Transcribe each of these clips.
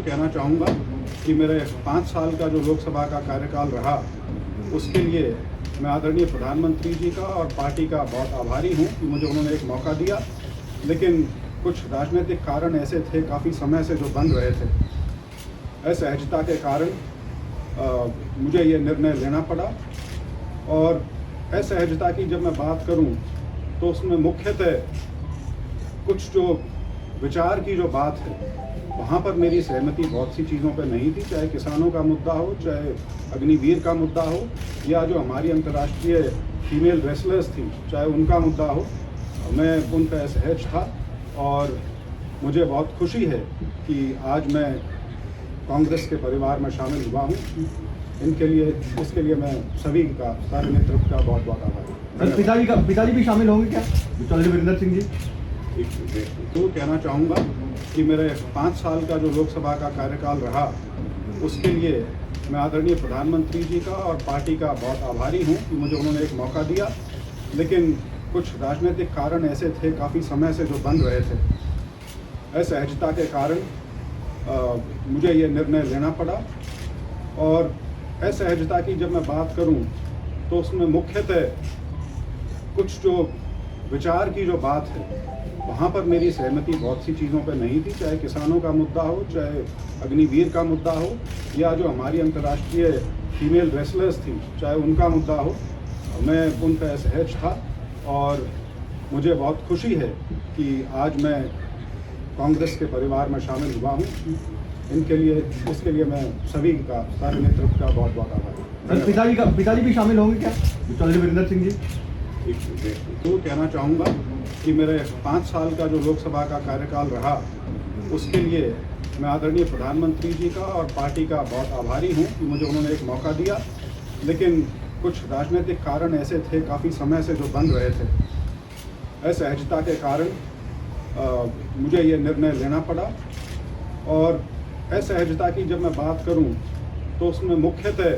कहना चाहूँगा कि मेरे 5 साल का जो लोकसभा का कार्यकाल रहा उसके लिए मैं आदरणीय प्रधानमंत्री जी का और पार्टी का बहुत आभारी हूँ कि मुझे उन्होंने एक मौका दिया। लेकिन कुछ राजनीतिक कारण ऐसे थे काफ़ी समय से जो बन रहे थे, असहजता के कारण मुझे ये निर्णय लेना पड़ा। और असहजता की जब मैं बात करूं तो उसमें मुख्यतः कुछ जो विचार की जो बात है वहाँ पर मेरी सहमति बहुत सी चीज़ों पर नहीं थी, चाहे किसानों का मुद्दा हो, चाहे अग्निवीर का मुद्दा हो, या जो हमारी अंतर्राष्ट्रीय फीमेल रेसलर्स थी चाहे उनका मुद्दा हो। मैं उन पर असहज था और मुझे बहुत खुशी है कि आज मैं कांग्रेस के परिवार में शामिल हुआ हूँ। इसके लिए मैं सभी का सारे नेतृत्व का बहुत बहुत आभारी हूँ। पिताजी भी शामिल होंगे क्या, चौधरी वीरेंद्र सिंह जी? तो कहना चाहूँगा कि मेरे 5 साल का जो लोकसभा का कार्यकाल रहा उसके लिए मैं आदरणीय प्रधानमंत्री जी का और पार्टी का बहुत आभारी हूँ कि मुझे उन्होंने एक मौका दिया। लेकिन कुछ राजनीतिक कारण ऐसे थे काफ़ी समय से जो बन रहे थे, असहजता के कारण मुझे ये निर्णय लेना पड़ा। और असहजता की जब मैं बात करूं तो उसमें मुख्यतः कुछ जो विचार की जो बात है वहाँ पर मेरी सहमति बहुत सी चीज़ों पर नहीं थी, चाहे किसानों का मुद्दा हो, चाहे अग्निवीर का मुद्दा हो, या जो हमारी अंतर्राष्ट्रीय फीमेल रेसलर्स थी चाहे उनका मुद्दा हो। मैं उन पर असहज था और मुझे बहुत खुशी है कि आज मैं कांग्रेस के परिवार में शामिल हुआ हूँ। इसके लिए मैं सभी का सारे नेतृत्व का बहुत बहुत आभारी हूँ। पिताजी भी शामिल होंगे क्या, चौधरी वीरेंद्र सिंह जी? तो कहना चाहूँगा कि मेरे 5 साल का जो लोकसभा का कार्यकाल रहा उसके लिए मैं आदरणीय प्रधानमंत्री जी का और पार्टी का बहुत आभारी हूँ कि मुझे उन्होंने एक मौका दिया। लेकिन कुछ राजनीतिक कारण ऐसे थे काफ़ी समय से जो बन रहे थे, असहजता के कारण मुझे ये निर्णय लेना पड़ा। और असहजता की जब मैं बात करूं तो उसमें मुख्यतः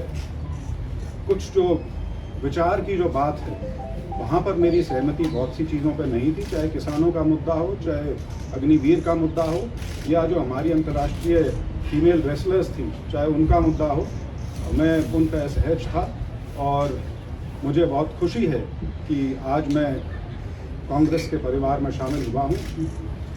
कुछ जो विचार की जो बात है वहाँ पर मेरी सहमति बहुत सी चीज़ों पर नहीं थी, चाहे किसानों का मुद्दा हो, चाहे अग्निवीर का मुद्दा हो, या जो हमारी अंतर्राष्ट्रीय फीमेल रेसलर्स थी चाहे उनका मुद्दा हो। मैं उन पर असहज था और मुझे बहुत खुशी है कि आज मैं कांग्रेस के परिवार में शामिल हुआ हूँ।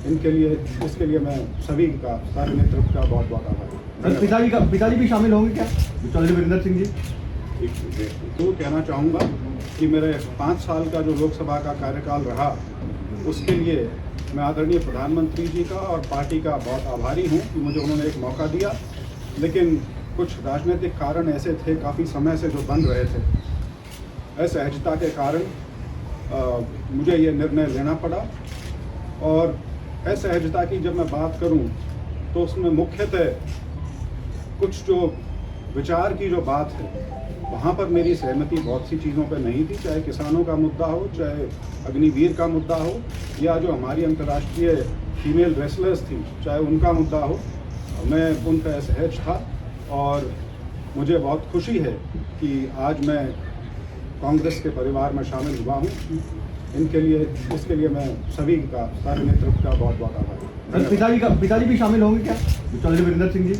इसके लिए मैं सभी का सारे नेतृत्व का बहुत बहुत आभारी हूँ। पिताजी भी शामिल होंगे क्या, चौधरी वीरेंद्र सिंह जी? तो कहना चाहूँगा कि मेरे 5 साल का जो लोकसभा का कार्यकाल रहा उसके लिए मैं आदरणीय प्रधानमंत्री जी का और पार्टी का बहुत आभारी हूँ कि मुझे उन्होंने एक मौका दिया। लेकिन कुछ राजनीतिक कारण ऐसे थे काफ़ी समय से जो बन रहे थे, असहजता के कारण मुझे ये निर्णय लेना पड़ा। और असहजता की जब मैं बात करूं तो उसमें मुख्यतः कुछ जो विचार की जो बात है वहाँ पर मेरी सहमति बहुत सी चीज़ों पर नहीं थी, चाहे किसानों का मुद्दा हो, चाहे अग्निवीर का मुद्दा हो, या जो हमारी अंतर्राष्ट्रीय फीमेल रेसलर्स थी चाहे उनका मुद्दा हो। मैं उन पर असहज था और मुझे बहुत खुशी है कि आज मैं कांग्रेस के परिवार में शामिल हुआ हूँ। इसके लिए मैं सभी का सारे नेतृत्व का बहुत बहुत आभारी हूँ। पिताजी भी शामिल होंगे क्या, चौधरी वीरेंद्र सिंह जी?